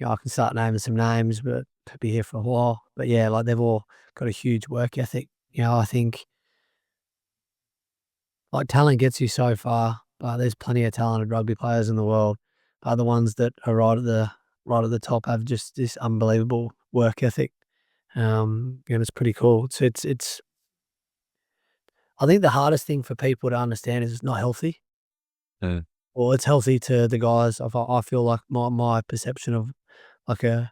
A: I can start naming some names, but to be here for a while, but yeah, like, they've all got a huge work ethic. I think, like, talent gets you so far, but there's plenty of talented rugby players in the world. But the ones that are right at the top have just this unbelievable work ethic, and it's pretty cool. It's I think the hardest thing for people to understand is it's not healthy,
B: Mm,
A: or it's healthy to the guys. I feel like my perception of, like, a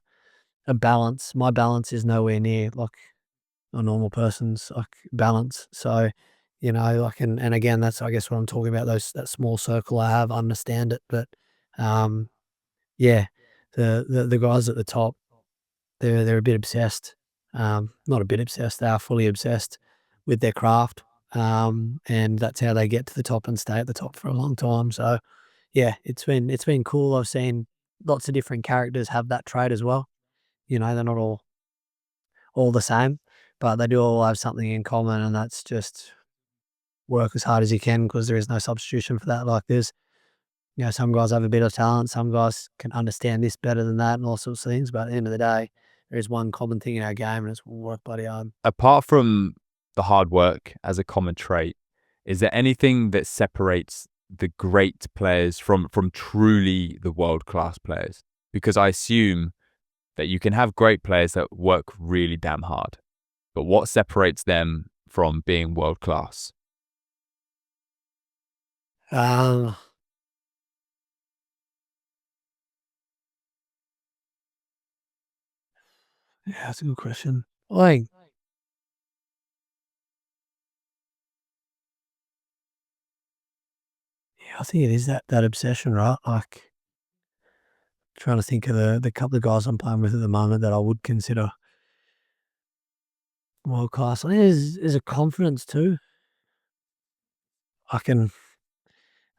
A: balance, my balance is nowhere near, like, a normal person's, like, balance. So, like, and again, that's, I guess, what I'm talking about, that small circle I have, understand it. But, um, yeah, the guys at the top, they're a bit obsessed. Not a bit obsessed, they are fully obsessed with their craft. And that's how they get to the top and stay at the top for a long time. So, yeah, it's been cool. I've seen lots of different characters have that trait as well. They're not all the same, but they do all have something in common, and that's just work as hard as you can, because there is no substitution for that. Like, some guys have a bit of talent, some guys can understand this better than that, and all sorts of things. But at the end of the day, there is one common thing in our game, and it's work bloody hard.
B: apart from the hard work as a common trait, is there anything that separates the great players from truly the world class players? Because I assume that you can have great players that work really damn hard, but what separates them from being world class?
A: Um, yeah, that's a good question. I think it is that obsession, right? Like, trying to think of the couple of guys I'm playing with at the moment that I would consider world class. I think there's a confidence too. I can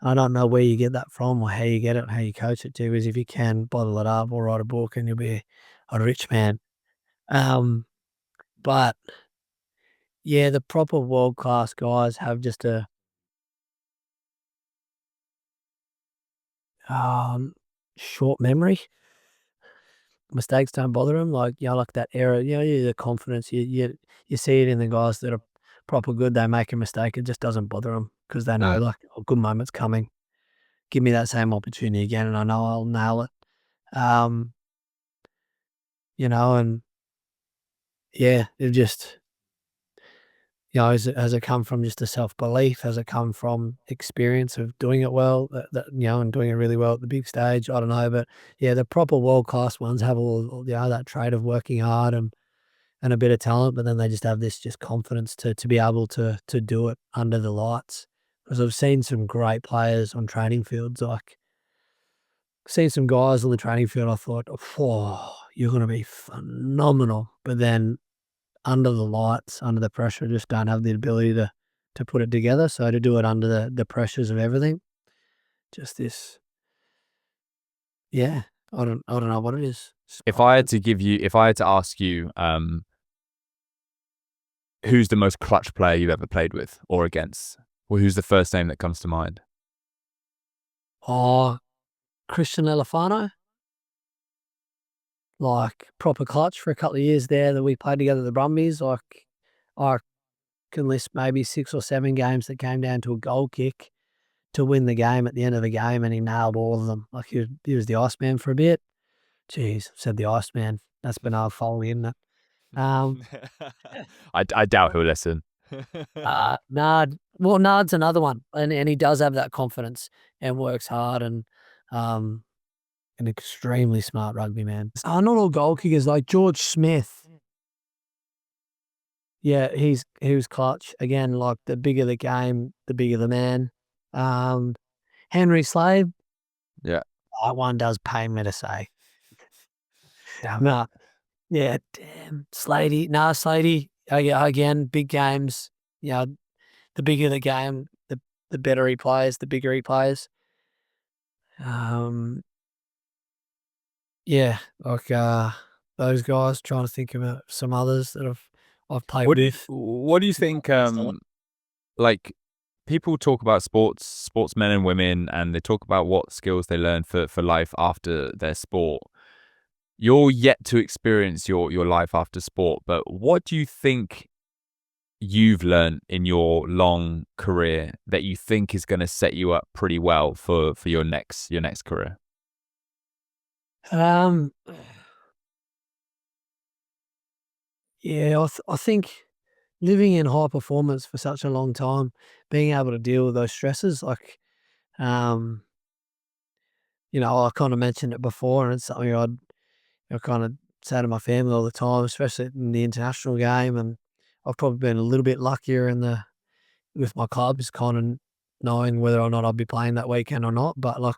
A: I don't know where you get that from, or how you get it, how you coach it to, is if you can bottle it up or write a book, and you'll be a rich man. Um, but yeah, the proper world class guys have just a, um, short memory. Mistakes don't bother them. Like, like that era, the confidence, you see it in the guys that are proper good. They make a mistake, it just doesn't bother them, because they know,
B: Mm.
A: like, a good moment's coming. Give me that same opportunity again, and I know I'll nail it. Um, and yeah, they've just, has it come from just a self-belief? Has it come from experience of doing it well, and doing it really well at the big stage? I don't know, but yeah, the proper world-class ones have all, that trait of working hard, and, and a bit of talent, but then they just have this just confidence to be able to do it under the lights. Because I've seen some great players on training fields, like seen some guys on the training field. I thought, oh, you're going to be phenomenal, but then under the lights, under the pressure, just don't have the ability to put it together. So to do it under the pressures of everything, just this, yeah, I don't know what it is.
B: If I had to ask you, who's the most clutch player you've ever played with or against? Or who's the first name that comes to mind?
A: Oh, Christian Elefano, like proper clutch for a couple of years there that we played together at the Brumbies. Like I can list maybe 6 or 7 games that came down to a goal kick to win the game at the end of the game, and he nailed all of them. Like he was the Iceman for a bit. Jeez, said the Iceman. That's Bernard Foley, isn't it? Um,
B: I doubt he'll listen.
A: Nard. Well, Nard's another one, and he does have that confidence and works hard, and um, an extremely smart rugby man. Not all goal kickers, like George Smith. Yeah, he was clutch again. Like the bigger the game, the bigger the man. Um, Henry Slade.
B: Yeah.
A: That one does pain me to say. No, yeah, damn, Slady. No, Slady. Again, big games. You know, the bigger the game, the better he plays, the bigger he plays. Yeah, like those guys. Trying to think about some others that I've played with.
B: What do you think? Like people talk about sportsmen and women, and they talk about what skills they learn for life after their sport. You're yet to experience your life after sport, but what do you think you've learned in your long career that you think is going to set you up pretty well for your next career?
A: Um, yeah, I think living in high performance for such a long time, being able to deal with those stresses, like, um, I kind of mentioned it before, and it's something I kind of say to my family all the time, especially in the international game. And I've probably been a little bit luckier with my clubs, kind of knowing whether or not I'll be playing that weekend or not. But like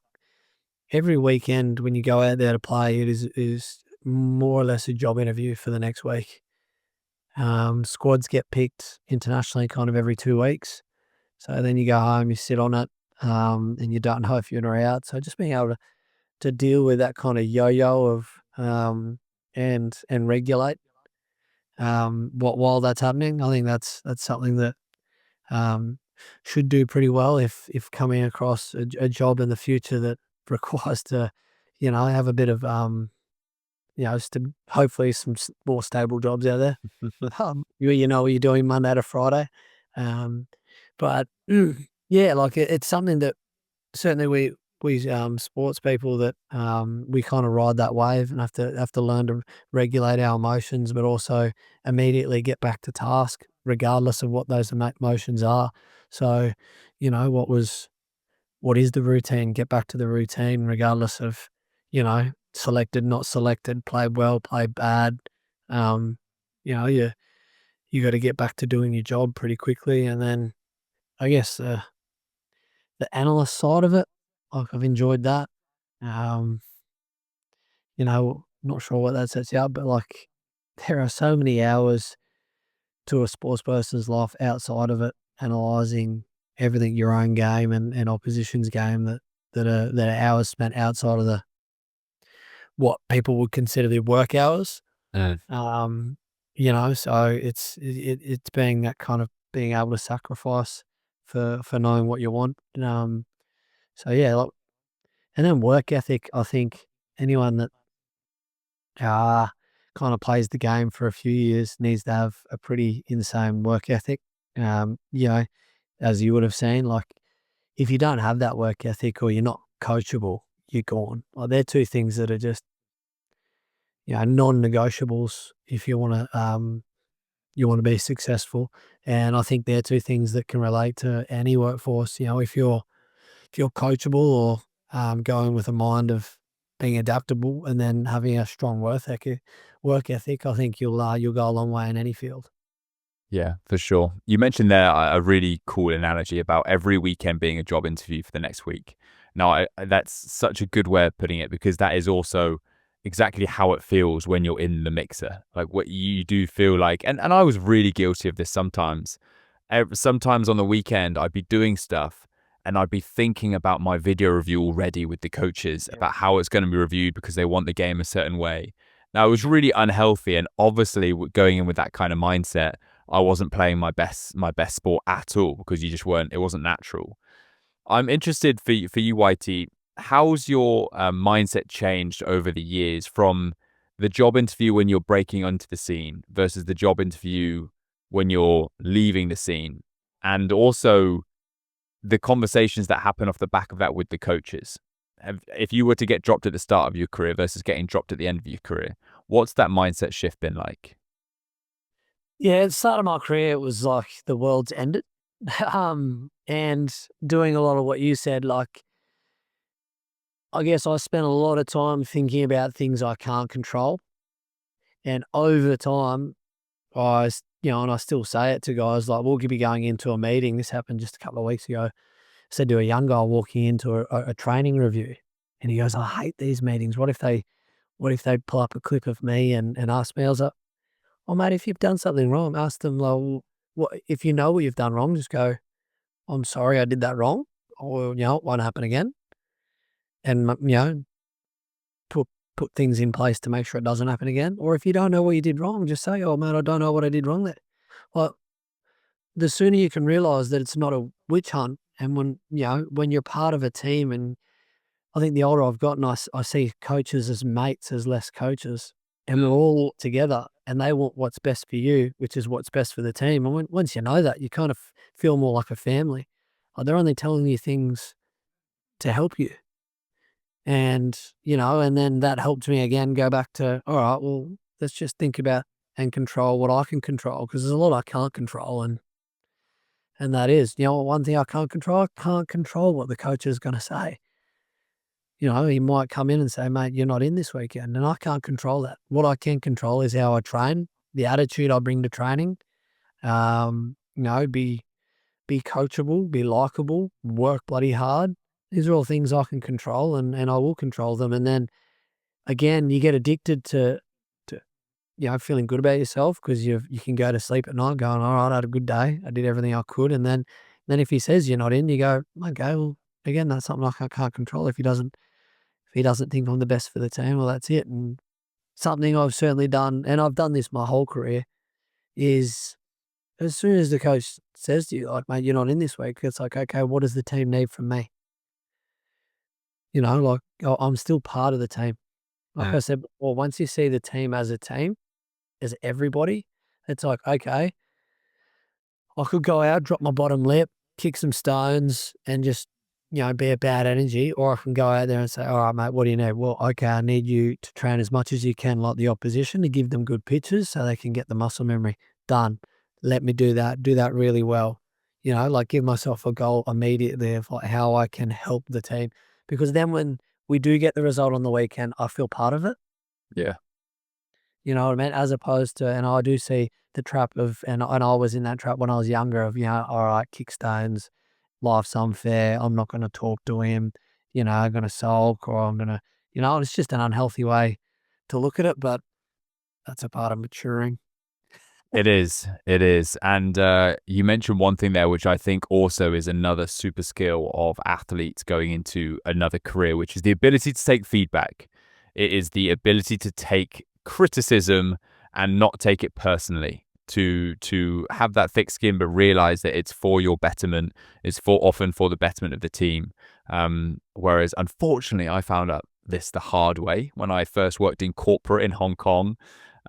A: every weekend when you go out there to play, it is more or less a job interview for the next week. Squads get picked internationally kind of every 2 weeks. So then you go home, you sit on it, and you don't know if you're in or out. So just being able to deal with that kind of yo-yo of and regulate while that's happening, I think that's something that should do pretty well if coming across a job in the future that requires to, have a bit of hopefully some more stable jobs out there. You know what you're doing Monday to Friday, um, but yeah, like it's something that certainly we sports people that we kind of ride that wave and have to learn to regulate our emotions, but also immediately get back to task regardless of what those emotions are. So, what is the routine? Get back to the routine regardless of selected, not selected, played well, played bad. Um, you got to get back to doing your job pretty quickly, and then I guess the analyst side of it, like I've enjoyed that. Um, not sure what that sets you up, but like there are so many hours to a sports person's life outside of it, analysing everything your own game and opposition's game that are hours spent outside of the what people would consider their work hours. Um, so it's being that kind of being able to sacrifice for knowing what you want. So yeah, like, and then work ethic, I think anyone that kind of plays the game for a few years needs to have a pretty insane work ethic. Um, you know, as you would have seen, like if you don't have that work ethic or you're not coachable, you're gone. Like they're two things that are just non-negotiables if you want to be successful. And I think they're two things that can relate to any workforce. If you're coachable or going with a mind of being adaptable, and then having a strong work ethic, I think you'll go a long way in any field.
B: Yeah, for sure. You mentioned there a really cool analogy about every weekend being a job interview for the next week. Now, that's such a good way of putting it, because that is also exactly how it feels when you're in the mixer. Like, what you do feel like, and I was really guilty of this sometimes. Sometimes on the weekend, I'd be doing stuff and I'd be thinking about my video review already with the coaches
A: Yeah.
B: about how it's going to be reviewed because they want the game a certain way. Now, it was really unhealthy, and obviously, going in with that kind of mindset, I wasn't playing my best sport at all, because you just weren't. It wasn't natural. I'm interested for you, Whitey. How's your mindset changed over the years from the job interview when you're breaking onto the scene versus the job interview when you're leaving the scene, and also the conversations that happen off the back of that with the coaches? If you were to get dropped at the start of your career versus getting dropped at the end of your career, what's that mindset shift been like?
A: Yeah, at the start of my career, it was like the world's ended. And doing a lot of what you said, like, I guess I spent a lot of time thinking about things I can't control. And over time, and I still say it to guys, like, we'll be going into a meeting. This happened just a couple of weeks ago. I said to a young guy walking into a training review, and he goes, I hate these meetings. What if they pull up a clip of me and ask me? I was like, oh, mate, if you've done something wrong, ask them, like, well, what, if you know what you've done wrong, just go, I'm sorry, I did that wrong, or, it won't happen again. And, put, put things in place to make sure it doesn't happen again. Or if you don't know what you did wrong, just say, oh, man, I don't know what I did wrong there. Well, the sooner you can realize that it's not a witch hunt, and when you're part of a team, and I think the older I've gotten, I see coaches as mates, as less coaches, and we're all together, and they want what's best for you, which is what's best for the team. And once you know that, you kind of feel more like a family. Like, they're only telling you things to help you. And then that helped me again go back to, all right, well, let's just think about and control what I can control, because there's a lot I can't control. And that is, one thing I can't control what the coach is going to say. He might come in and say, mate, you're not in this weekend, and I can't control that. What I can control is how I train, the attitude I bring to training, be coachable, be likable, work bloody hard. These are all things I can control, and I will control them. And then again, you get addicted to feeling good about yourself, because you can go to sleep at night going, all right, I had a good day. I did everything I could. And then if he says you're not in, you go, okay, well, again, that's something I can't control. If he doesn't think I'm the best for the team, well, that's it. And something I've certainly done, and I've done this my whole career, is as soon as the coach says to you, like, mate, you're not in this week, it's like, okay, what does the team need from me? Like, I'm still part of the team. Like I said before, once you see the team as a team, as everybody, it's like, okay, I could go out, drop my bottom lip, kick some stones, and just, be a bad energy. Or I can go out there and say, all right, mate, what do you need? Well, okay, I need you to train as much as you can like the opposition, to give them good pitches so they can get the muscle memory. Done. Let me do that really well. Like, give myself a goal immediately of like how I can help the team. Because then when we do get the result on the weekend, I feel part of it.
B: Yeah.
A: You know what I mean? As opposed to, and I do see the trap of, and I was in that trap when I was younger of, all right, kickstones, life's unfair. I'm not going to talk to him, I'm going to sulk, or I'm going to, it's just an unhealthy way to look at it. But that's a part of maturing.
B: It is. It is. And you mentioned one thing there, which I think also is another super skill of athletes going into another career, which is the ability to take feedback. It is the ability to take criticism and not take it personally. To have that thick skin, but realize that it's for your betterment. It's often for the betterment of the team. Whereas, unfortunately, I found out this the hard way when I first worked in corporate in Hong Kong.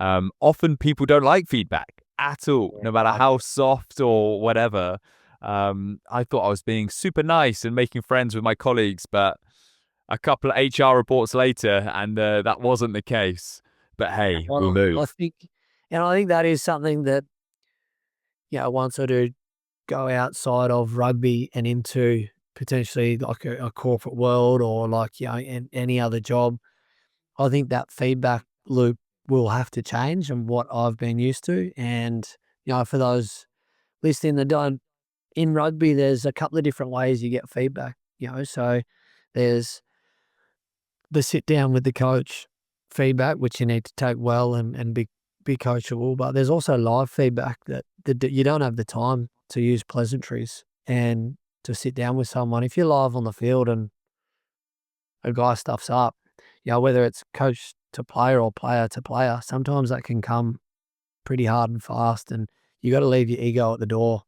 B: Often people don't like feedback at all, no matter how soft or whatever. I thought I was being super nice and making friends with my colleagues, but a couple of HR reports later, and that wasn't the case. But hey, we'll
A: Well, I
B: move.
A: think, and I think that is something that, once I do go outside of rugby and into potentially like a corporate world, or like, in any other job, I think that feedback loop will have to change and what I've been used to. And, for those listening that don't, in rugby, there's a couple of different ways you get feedback, so there's the sit down with the coach feedback, which you need to take well and be coachable. But there's also live feedback that you don't have the time to use pleasantries and to sit down with someone. If you're live on the field and a guy stuffs up, whether it's coach to player or player to player, sometimes that can come pretty hard and fast, and you got to leave your ego at the door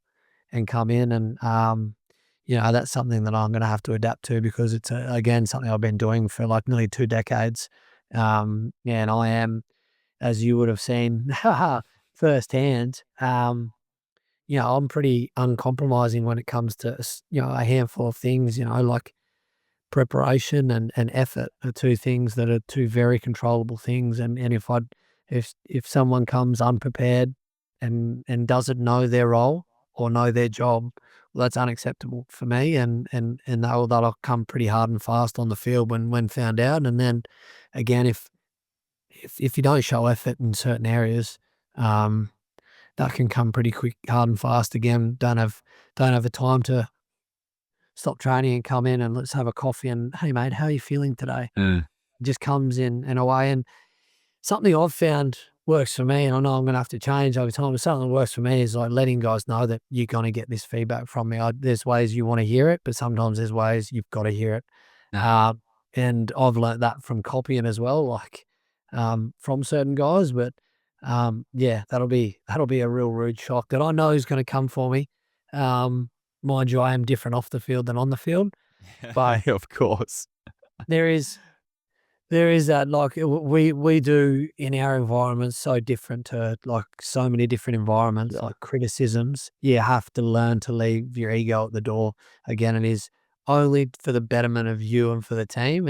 A: and come in. And that's something that I'm going to have to adapt to, because it's again something I've been doing for like nearly 2 decades. And I am, as you would have seen firsthand, I'm pretty uncompromising when it comes to a handful of things. Like preparation and effort are two things that are two very controllable things. And if someone comes unprepared and doesn't know their role or know their job, well, that's unacceptable for me. And that'll come pretty hard and fast on the field when found out. And then again, if you don't show effort in certain areas, that can come pretty quick, hard and fast. Again, don't have the time to stop training and come in and let's have a coffee and, hey mate, how are you feeling today?
B: Mm.
A: Just comes in a way. And something I've found works for me, and I know I'm going to have to change over time, but something that works for me is like letting guys know that you're going to get this feedback from me. There's ways you want to hear it, but sometimes there's ways you've got to hear it. And I've learnt that from copying as well, like from certain guys. But yeah, that'll be a real rude shock that I know is going to come for me. Mind you, I am different off the field than on the field, but
B: Of course.
A: there is that, like, we do in our environment so different to like so many different environments,
B: Yeah.
A: like criticisms. You have to learn to leave your ego at the door. Again, it is only for the betterment of you and for the team.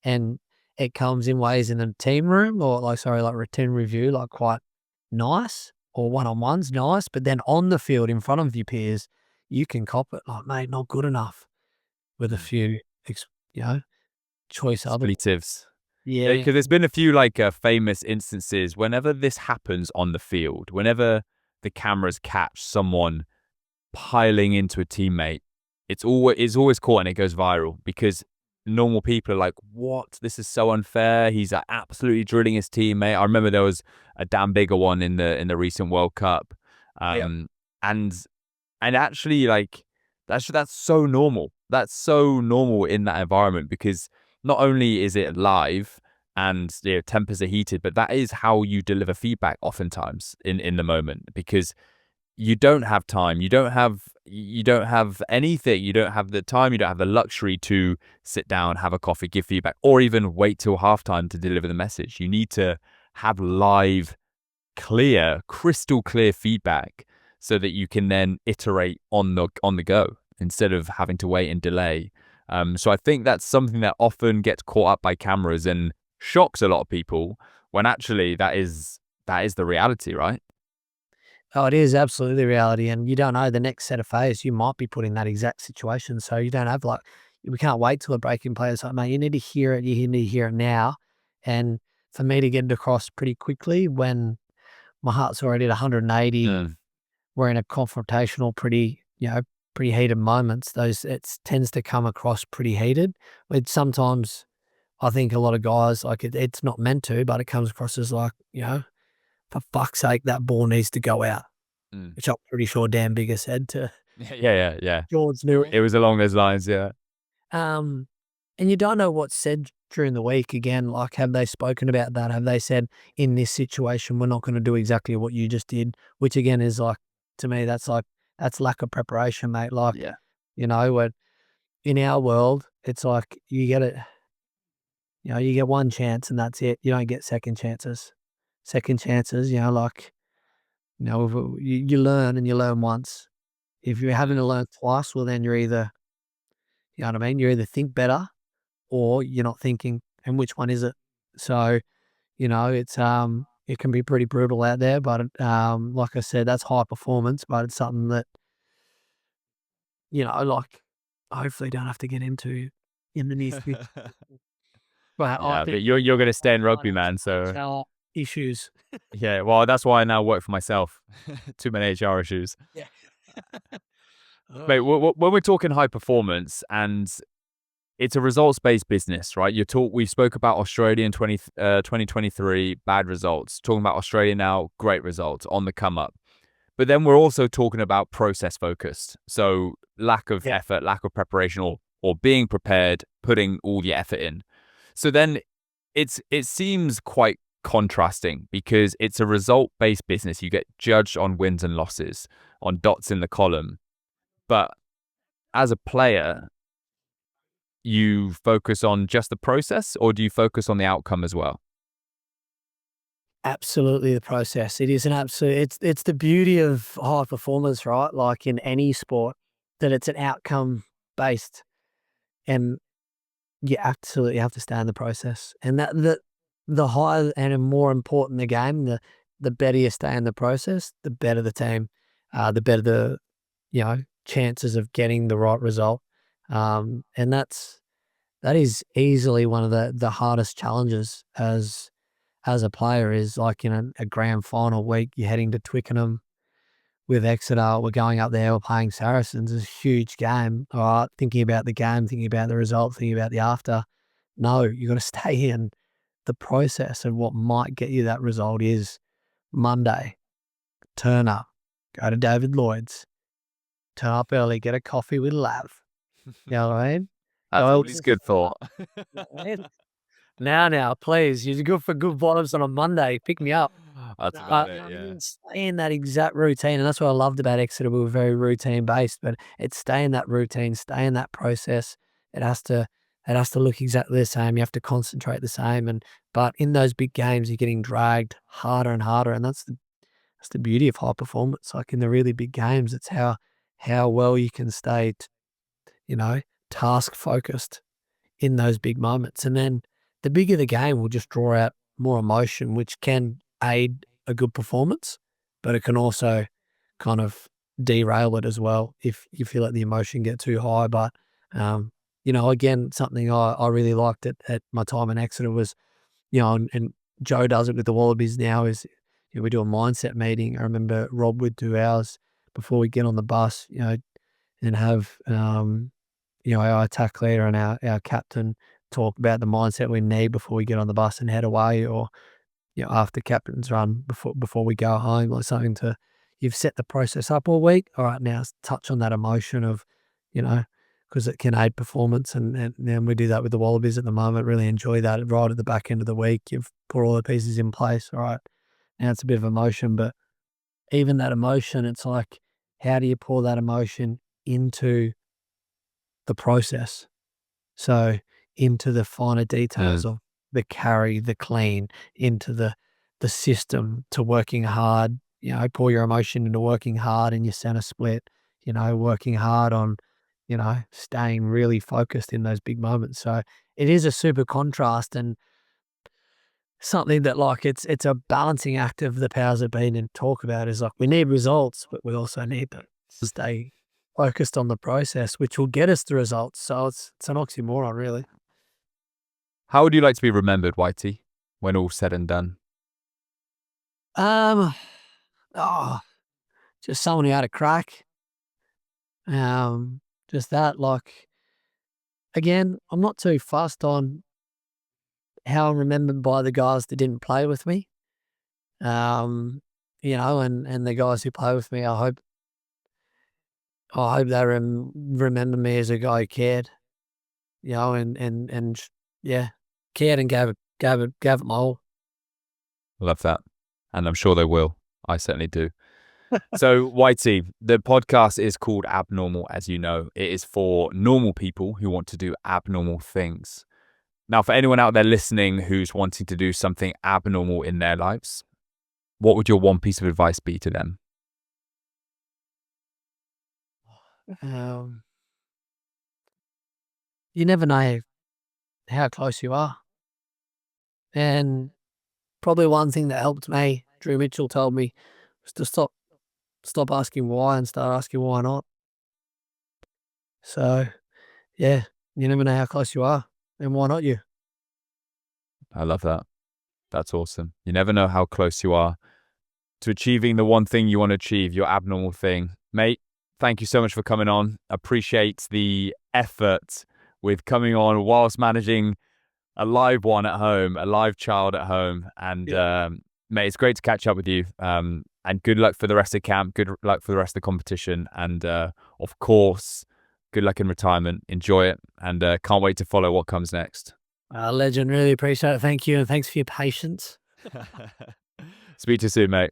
A: And it comes in ways in the team room, or like, sorry, like routine review, like quite nice, or one-on-ones nice. But then on the field in front of your peers, you can cop it like, mate, not good enough, with a
B: Mm.
A: few, you know, choice other.
B: Expletives. Yeah,
A: Yeah.
B: because there's been a few like famous instances whenever this happens on the field, whenever the cameras catch someone piling into a teammate, it's always caught and it goes viral, because normal people are like, "What? This is so unfair. He's absolutely drilling his teammate." I remember there was a damn bigger one in the recent World Cup,
A: Yeah.
B: and actually, like, that's so normal. That's so normal in that environment, because not only is it live and tempers are heated, but that is how you deliver feedback oftentimes in the moment, because you don't have time, you don't have anything, you don't have the time, you don't have the luxury to sit down, have a coffee, give feedback, or even wait till halftime to deliver the message. You need to have live, clear, crystal clear feedback, so that you can then iterate on the go instead of having to wait and delay. So I think that's something that often gets caught up by cameras and shocks a lot of people, when actually that is the reality, right?
A: Oh, it is absolutely reality, and you don't know the next set of phase. You might be put in that exact situation, so you don't have like, we can't wait till a breaking play. It's like, mate, you need to hear it. You need to hear it now. And for me to get it across pretty quickly when my heart's already at 180,
B: Mm.
A: we're in a confrontational, pretty heated moments. It tends to come across pretty heated. It sometimes, I think a lot of guys, like, it's not meant to, but it comes across as like, for fuck's sake, that ball needs to go out,
B: Mm.
A: which I'm pretty sure Dan Bigger said to
B: Yeah.
A: George knew
B: It
A: it.
B: was along those lines, yeah.
A: Um, and you don't know what's said during the week. Again, like, have they spoken about that? Have they said, in this situation, we're not going to do exactly what you just did? Which again is like, to me, that's lack of preparation, mate. Like,
B: Yeah.
A: what in our world, it's like you get it. You get one chance and that's it. You don't get second chances. Second chances, like, you learn and you learn once. If you're having
B: Mm.
A: to learn twice, well, then you're either, you know what I mean? You either think better or you're not thinking. And which one is it? So, it can be pretty brutal out there, but, like I said, that's high performance, but it's something that, like, hopefully don't have to get into in the near future. But I
B: Yeah, but
A: think
B: you're going to stay in rugby,
A: finance
B: man. So
A: HR issues.
B: yeah, well, that's why I now work for myself. Too many HR issues.
A: Yeah.
B: Mate,
A: Oh,
B: when we're talking high performance and it's a results-based business, right? We spoke about Australia in 2023, bad results. Talking about Australia now, great results on the come up. But then we're also talking about process focused. So lack of
A: yeah,
B: effort, lack of preparation, or being prepared, putting all the effort in. So then it seems quite contrasting because it's a result-based business. You get judged on wins and losses, on dots in the column. But as a player, you focus on just the process, or do you focus on the outcome as well?
A: absolutely the process. It is an absolute it's the beauty of high performance, right? Like in any sport, that it's an outcome based, and you absolutely have to stay in the process. And the higher and more important the game, the better you stay in the process, the better the team, the better the, chances of getting the right result. And that is easily one of the hardest challenges as a player, is like in a grand final week, you're heading to Twickenham with Exeter. We're going up there, we're playing Saracens. It's a huge game. All right, thinking about the game, thinking about the result, thinking about the after. No, you got to stay in the process, and what might get you that result is Monday, turn up, go to David Lloyd's, turn up early, get a coffee with Lav. You know what I mean?
B: That's
A: Go
B: all
A: to
B: he's
A: the
B: good
A: cinema.
B: for.
A: Now, please, you're good for good vibes on a Monday. Pick me up.
B: That's
A: No,
B: about
A: I
B: it, yeah.
A: mean, stay in that exact routine, and that's what I loved about Exeter. We were very routine based, but it's stay in that routine, stay in that process. It has to, it has to look exactly the same. You have to concentrate the same, and but in those big games, you're getting dragged harder and harder, and that's the beauty of high performance. Like in the really big games, it's how well you can stay, you know, task focused in those big moments. And then the bigger the game will just draw out more emotion, which can aid a good performance, but it can also kind of derail it as well if you feel like the emotion get too high. But, again, something I really liked at my time in Exeter was, and Joe does it with the Wallabies now, is we do a mindset meeting. I remember Rob would do ours before we get on the bus, and have, our attack leader and our captain talk about the mindset we need before we get on the bus and head away, or, after captain's run before we go home, like something to, you've set the process up all week. All right, now touch on that emotion of, because it can aid performance. And then we do that with the Wallabies at the moment. Really enjoy that right at the back end of the week. You've put all the pieces in place. All right, now it's a bit of emotion, but even that emotion, it's like, how do you pour that emotion into the process? So into the finer details
B: Mm.
A: of the carry, the clean, into the system, to working hard, pour your emotion into working hard in your center split, working hard on, staying really focused in those big moments. So it is a super contrast, and something that, like, it's a balancing act of the powers that be, and talk about is like, we need results, but we also need to stay focused on the process, which will get us the results. So it's an oxymoron, really.
B: How would you like to be remembered, Whitey, when all's said and done?
A: Um, oh, just someone who had a crack. Just that. Like, again, I'm not too fussed on how I'm remembered by the guys that didn't play with me. Um, and the guys who play with me, I hope they remember me as a guy who cared. Yeah, cared and gave it my all.
B: Love that. And I'm sure they will. I certainly do. So, Whitey, the podcast is called Abnormal, as you know. It is for normal people who want to do abnormal things. Now, for anyone out there listening who's wanting to do something abnormal in their lives, what would your one piece of advice be to them?
A: Um, you never know how close you are. And probably one thing that helped me, Drew Mitchell told me, was to stop asking why and start asking why not. So yeah, you never know how close you are, and why not you?
B: I love that. That's awesome. You never know how close you are to achieving the one thing you want to achieve, your abnormal thing. Mate, thank you so much for coming on. Appreciate the effort with coming on whilst managing a live one at home, a live child at home. And mate, it's great to catch up with you. And good luck for the rest of camp. Good luck for the rest of the competition. And of course, good luck in retirement. Enjoy it. And can't wait to follow what comes next.
A: Legend, really appreciate it. Thank you. And thanks for your patience.
B: Speak to you soon, mate.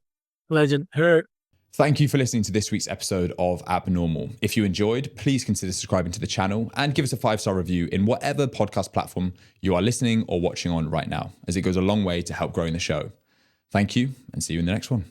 A: Legend. Hurt.
C: Thank you for listening to this week's episode of Abnormal. If you enjoyed, please consider subscribing to the channel and give us a 5-star review in whatever podcast platform you are listening or watching on right now, as it goes a long way to help growing the show. Thank you, and see you in the next one.